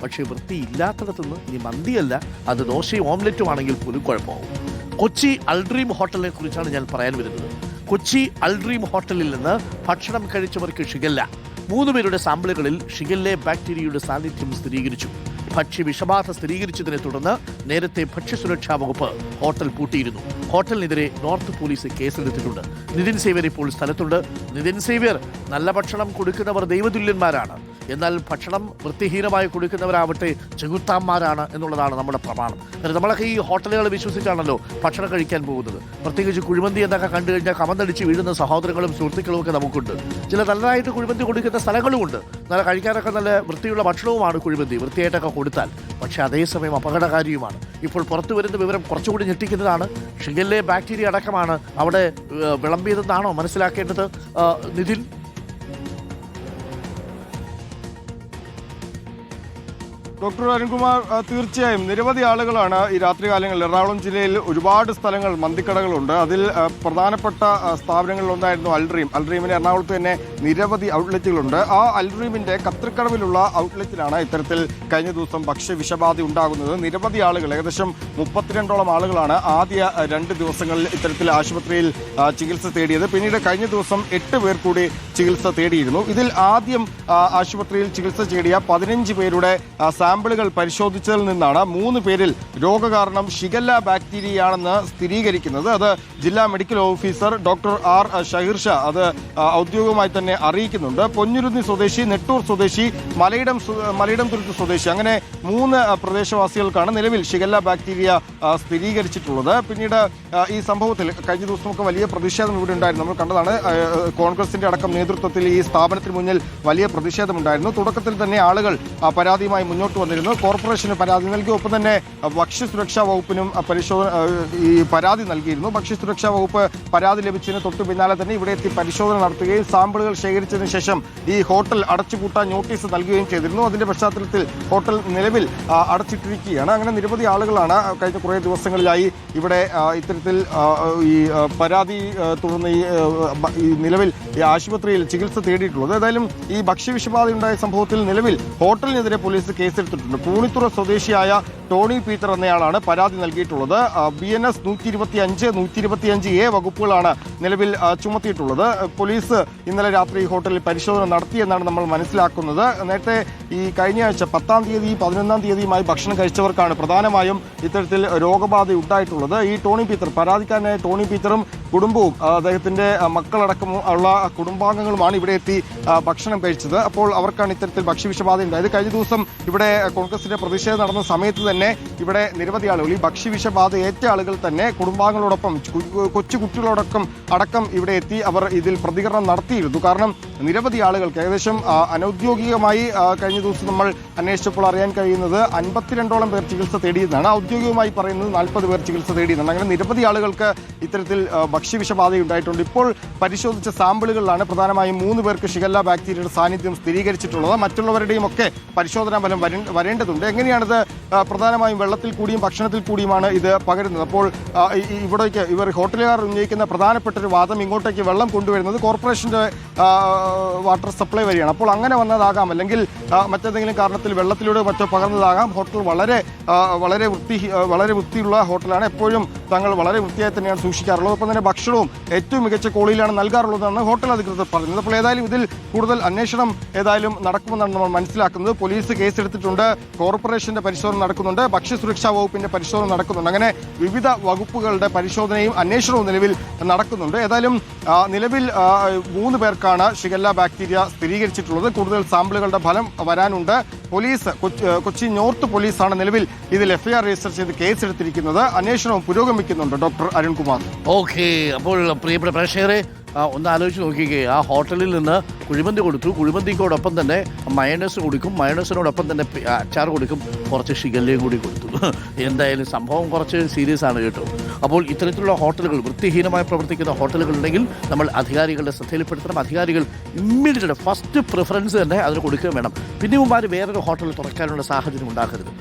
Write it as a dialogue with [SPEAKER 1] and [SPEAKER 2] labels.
[SPEAKER 1] പക്ഷേ വൃത്തിയില്ലാത്തിടത്തുനിന്ന് ഇനി മന്തിയല്ല, അത് ദോശയും ഓംലെറ്റും ആണെങ്കിൽ പോലും കുഴപ്പമാവും. കൊച്ചി അൾഡ്രീം ഹോട്ടലിനെ കുറിച്ചാണ് ഞാൻ പറയാൻ വരുന്നത്. കൊച്ചി അൾഡ്രീം ഹോട്ടലിൽ നിന്ന് ഭക്ഷണം കഴിച്ചവർക്ക് ഷിഗല്ല. 3 പേരുടെ സാമ്പിളുകളിൽ ഷിഗല്ല ബാക്ടീരിയയുടെ സാന്നിധ്യം സ്ഥിരീകരിച്ചു. ഭക്ഷ്യവിഷബാധ സ്ഥിരീകരിച്ചതിനെ തുടർന്ന് നേരത്തെ ഭക്ഷ്യസുരക്ഷാ വകുപ്പ് ഹോട്ടൽ പൂട്ടിയിരുന്നു. ഹോട്ടലിനെതിരെ നോർത്ത് പോലീസ് കേസെടുത്തിട്ടുണ്ട്. നിതിൻ സേവ്യർ ഇപ്പോൾ സ്ഥലത്തുണ്ട്. നിതിൻ സേവ്യർ, നല്ല ഭക്ഷണം കൊടുക്കുന്നവർ ദൈവതുല്യന്മാരാണ്, എന്നാൽ ഭക്ഷണം വൃത്തിഹീനമായി കൊടുക്കുന്നവരാവട്ടെ ചെകുത്താന്മാരാണ് എന്നുള്ളതാണ് നമ്മുടെ പ്രമാണം. കാരണം നമ്മളൊക്കെ ഈ ഹോട്ടലുകൾ വിശ്വസിച്ചാണല്ലോ ഭക്ഷണം കഴിക്കാൻ പോകുന്നത്. പ്രത്യേകിച്ച് കുഴിമന്തി എന്നൊക്കെ കണ്ടു കഴിഞ്ഞാൽ കമന്നടിച്ച് വീഴുന്ന സഹോദരങ്ങളും സുഹൃത്തുക്കളും ഒക്കെ നമുക്കുണ്ട്. ചില നല്ലതായിട്ട് കുഴിമന്തി കൊടുക്കുന്ന സ്ഥലങ്ങളുമുണ്ട്. നല്ല കഴിക്കാനൊക്കെ നല്ല വൃത്തിയുള്ള ഭക്ഷണവുമാണ് കുഴിമന്തി, വൃത്തിയായിട്ടൊക്കെ കൊടുത്താൽ. പക്ഷേ അതേസമയം അപകടകാരിയുമാണ്. ഇപ്പോൾ പുറത്തു വരുന്ന വിവരം കുറച്ചുകൂടി ഞെട്ടിക്കുന്നതാണ്. ഷിഗല്ല ബാക്ടീരിയ അടക്കമാണ് അവിടെ വിളമ്പിയതെന്നാണോ മനസ്സിലാക്കേണ്ടത് നിതിൻ?
[SPEAKER 2] ഡോക്ടർ അരുൺകുമാർ, തീർച്ചയായും നിരവധി ആളുകളാണ് ഈ രാത്രികാലങ്ങളിൽ എറണാകുളം ജില്ലയിൽ ഒരുപാട് സ്ഥലങ്ങൾ മന്തിക്കടകളുണ്ട്. അതിൽ പ്രധാനപ്പെട്ട സ്ഥാപനങ്ങളിലൊന്നായിരുന്നു അൽഡ്രീമിന് എറണാകുളത്ത് തന്നെ നിരവധി ഔട്ട്ലെറ്റുകളുണ്ട്. ആ അൽഡ്രീമിന്റെ കത്രിക്കടവിലുള്ള ഔട്ട്ലെറ്റിലാണ് ഇത്തരത്തിൽ കഴിഞ്ഞ ദിവസം ഭക്ഷ്യവിഷബാധ ഉണ്ടാകുന്നത്. നിരവധി ആളുകൾ, ഏകദേശം 32ഓളം ആളുകളാണ് ആദ്യ 2 ദിവസങ്ങളിൽ ഇത്തരത്തിൽ ആശുപത്രിയിൽ ചികിത്സ തേടിയത്. പിന്നീട് കഴിഞ്ഞ ദിവസം 8 പേർ കൂടി ചികിത്സ തേടിയിരുന്നു. ഇതിൽ ആദ്യം ആശുപത്രിയിൽ ചികിത്സ തേടിയ 15 പേരുടെ സാമ്പിളുകൾ പരിശോധിച്ചതിൽ നിന്നാണ് 3 പേരിൽ രോഗകാരണം ഷിഗല്ല ബാക്ടീരിയയാണെന്ന് സ്ഥിരീകരിക്കുന്നത്. അത് ജില്ലാ medical officer doctor R Shaheer Shah അത് ഔദ്യോഗികമായി തന്നെ അറിയിക്കുന്നുണ്ട്. പൊന്നുരുന്നി സ്വദേശി, നെട്ടൂർ സ്വദേശി, മലയിടം തുരുത്ത് സ്വദേശി, അങ്ങനെ 3 പ്രദേശവാസികൾക്കാണ് നിലവിൽ ഷിഗല്ല ബാക്ടീരിയ സ്ഥിരീകരിച്ചിട്ടുള്ളത്. പിന്നീട് ഈ സംഭവത്തിൽ കഴിഞ്ഞ ദിവസമൊക്കെ വലിയ പ്രതിഷേധം ഇവിടെ ഉണ്ടായിരുന്നു. നമ്മൾ കണ്ടതാണ്. കോൺഗ്രസിന്റെ അടക്കം നേതൃത്വത്തിൽ ഈ സ്ഥാപനത്തിന് മുന്നിൽ വലിയ പ്രതിഷേധമുണ്ടായിരുന്നു. തുടക്കത്തിൽ തന്നെ ആളുകൾ പരാതിയുമായി മുന്നോട്ട് വന്നിരുന്നു. കോർപ്പറേഷന് പരാതി നൽകി, ഒപ്പം തന്നെ ഭക്ഷ്യസുരക്ഷാ വകുപ്പിനും ഈ പരാതി നൽകിയിരുന്നു. ഭക്ഷ്യസുരക്ഷാ വകുപ്പ് പരാതി ലഭിച്ചതിന് തൊട്ടു പിന്നാലെ തന്നെ ഇവിടെ എത്തി പരിശോധന നടത്തുകയും സാമ്പിളുകൾ ശേഖരിച്ചതിന് ശേഷം ഈ ഹോട്ടൽ അടച്ചുപൂട്ടാൻ നോട്ടീസ് നൽകുകയും ചെയ്തിരുന്നു. അതിന്റെ പശ്ചാത്തലത്തിൽ ഹോട്ടൽ നിലവിൽ അടച്ചിട്ടിരിക്കുകയാണ്. അങ്ങനെ നിരവധി ആളുകളാണ് കഴിഞ്ഞ കുറേ ദിവസങ്ങളിലായി ഇവിടെ ഇത്തരത്തിൽ ഈ പരാതി തുടർന്ന് ഈ നിലവിൽ ഈ ആശുപത്രിയിൽ ചികിത്സ തേടിയിട്ടുള്ളത്. ഏതായാലും ഈ ഭക്ഷ്യവിഷബാധയുണ്ടായ സംഭവത്തിൽ നിലവിൽ ഹോട്ടലിനെതിരെ പോലീസ് കേസെടുത്തിട്ടുണ്ട്. പൂണിത്തുറ സ്വദേശിയായ ടോണി പീറ്റർ എന്നയാളാണ് പരാതി നൽകിയിട്ടുള്ളത്. BNS 125, 125A വകുപ്പുകളാണ് നിലവിൽ ചുമത്തിയിട്ടുള്ളത്. പോലീസ് ഇന്നലെ രാത്രി ഹോട്ടലിൽ പരിശോധന നടത്തിയെന്നാണ് നമ്മൾ മനസ്സിലാക്കുന്നത്. നേരത്തെ ഈ കഴിഞ്ഞ ആഴ്ച 10-ാം തീയതി 11-ാം തീയതിയുമായി ഭക്ഷണം കഴിച്ചവർക്കാണ് പ്രധാനമായും ഇത്തരത്തിൽ രോഗബാധ ഉണ്ടായിട്ടുള്ളത്. ഈ ടോണി പീറ്റർ, പരാതിക്കാരനായ ടോണി പീറ്ററും കുടുംബവും അദ്ദേഹത്തിന്റെ മക്കളടക്കം ഉള്ള കുടുംബാംഗങ്ങളുമാണ് ഇവിടെ എത്തി ഭക്ഷണം കഴിച്ചത്. അപ്പോൾ അവർക്കാണ് ഇത്തരത്തിൽ ഭക്ഷ്യവിഷബാധ ഉണ്ടായത്. കഴിഞ്ഞ ദിവസം ഇവിടെ കോൺഗ്രസിന്റെ പ്രതിഷേധം നടന്ന സമയത്ത് തന്നെ ഇവിടെ നിരവധി ആളുകൾ, ഈ ഭക്ഷ്യവിഷബാധ ഏറ്റ ആളുകൾ തന്നെ കുടുംബാംഗങ്ങളോടൊപ്പം അടക്കം ഇവിടെ എത്തി അവർ ഇതിൽ പ്രതികരണം നടത്തിയിരുന്നു. കാരണം നിരവധി ആളുകൾക്ക് ഏകദേശം അനൌദ്യോഗികമായി കഴിഞ്ഞ ദിവസം നമ്മൾ അന്വേഷിച്ചപ്പോൾ അറിയാൻ കഴിയുന്നത് 52ഓളം പേർ ചികിത്സ തേടിയെന്നാണ്. ഔദ്യോഗികമായി പറയുന്നത് 40 പേർ ചികിത്സ തേടിയെന്നാണ്. അങ്ങനെ നിരവധി ആളുകൾക്ക് ഇത്തരത്തിൽ ഭക്ഷ്യവിഷബാധ ഉണ്ടായിട്ടുണ്ട്. ഇപ്പോൾ പരിശോധിച്ച സാമ്പിളുകളിലാണ് പ്രധാനമായും 3 പേർക്ക് ഷിഗല്ല ബാക്ടീരിയയുടെ സാന്നിധ്യം സ്ഥിരീകരിച്ചിട്ടുള്ളത്. മറ്റുള്ളവരുടെയും ഒക്കെ പരിശോധനാ ഫലം വരേണ്ടതുണ്ട്. എങ്ങനെയാണിത്? പ്രധാനമായും വെള്ളത്തിൽ കൂടിയും ഭക്ഷണത്തിൽ കൂടിയുമാണ് ഇത് പകരുന്നത്. അപ്പോൾ ഇവിടേക്ക് ഇവർ ഹോട്ടലുകാർ ഉന്നയിക്കുന്ന പ്രധാനപ്പെട്ട ഒരു വാദം, ഇങ്ങോട്ടേക്ക് വെള്ളം കൊണ്ടുവരുന്നത് കോർപ്പറേഷന്റെ വാട്ടർ സപ്ലൈ വഴിയാണ്. അപ്പോൾ അങ്ങനെ വന്നതാകാം, അല്ലെങ്കിൽ മറ്റേതെങ്കിലും കാരണത്തിൽ വെള്ളത്തിലൂടെ മറ്റോ പകർന്നതാകാം. ഹോട്ടൽ വളരെ വൃത്തിയുള്ള ഹോട്ടലാണ്. എപ്പോഴും തങ്ങൾ വളരെ വൃത്തിയായി തന്നെയാണ് സൂക്ഷിക്കാറുള്ളത്. ഒപ്പം തന്നെ ഭക്ഷണവും ഏറ്റവും മികച്ച ക്വാളിറ്റിയിലാണ് നൽകാറുള്ളതെന്നാണ് ഹോട്ടൽ അധികൃതർ പറയുന്നത്. അപ്പോൾ ഏതായാലും ഇതിൽ കൂടുതൽ അന്വേഷണം നടക്കുമെന്നാണ് നമ്മൾ മനസ്സിലാക്കുന്നത്. പോലീസ് കേസെടുത്തിട്ടുണ്ട്. കോർപ്പറേഷന്റെ പരിശോധന നടക്കുന്നുണ്ട്. ഭക്ഷ്യസുരക്ഷാ വകുപ്പിന്റെ പരിശോധന നടക്കുന്നുണ്ട്. അങ്ങനെ വിവിധ വകുപ്പുകളുടെ പരിശോധനയും അന്വേഷണവും നിലവിൽ നടക്കുന്നുണ്ട്. ഏതായാലും നിലവിൽ 3 പേർക്കാണ് ഷിഗല്ല ബാക്ടീരിയ സ്ഥിരീകരിച്ചിട്ടുള്ളത്. കൂടുതൽ സാമ്പിളുകളുടെ ഫലം വരാനുണ്ട്. പോലീസ്, കൊച്ചി നോർത്ത് പോലീസാണ് നിലവിൽ ഇതിൽ FIR രജിസ്റ്റർ ചെയ്ത് കേസെടുത്തിരിക്കുന്നത്. അന്വേഷണവും പുരോഗമിക്കുന്നുണ്ട്. ഡോക്ടർ അരുൺകുമാർ.
[SPEAKER 1] ഓക്കെ, അപ്പോൾ പ്രിയപ്പെട്ട പ്രേക്ഷകരെ ഒന്ന് ആലോചിച്ച് നോക്കിക്കേ. ആ ഹോട്ടലിൽ നിന്ന് കുഴിമന്തി കൊടുത്തു, കുഴിമന്തിക്കോടൊപ്പം തന്നെ മയണൈസ് കൊടുക്കും, മയണൈസിനോടൊപ്പം തന്നെ അച്ചാർ കൊടുക്കും, കുറച്ച് ഷിഗല്ലയും കൂടി കൊടുത്തു. എന്തായാലും സംഭവം കുറച്ച് സീരിയസ് ആണ് കേട്ടോ. അപ്പോൾ ഇത്തരത്തിലുള്ള ഹോട്ടലുകൾ, വൃത്തിഹീനമായി പ്രവർത്തിക്കുന്ന ഹോട്ടലുകൾ ഉണ്ടെങ്കിൽ നമ്മൾ അധികാരികളുടെ ശ്രദ്ധയിൽപ്പെടുത്തണം. അധികാരികൾ ഇമ്മീഡിയറ്റ് ഫസ്റ്റ് പ്രിഫറൻസ് തന്നെ അതിന് കൊടുക്കുകയും വേണം. പിന്നെ മുമ്പാര് വേറൊരു ഹോട്ടൽ തുറക്കാനുള്ള സാഹചര്യം ഉണ്ടാക്കരുത്.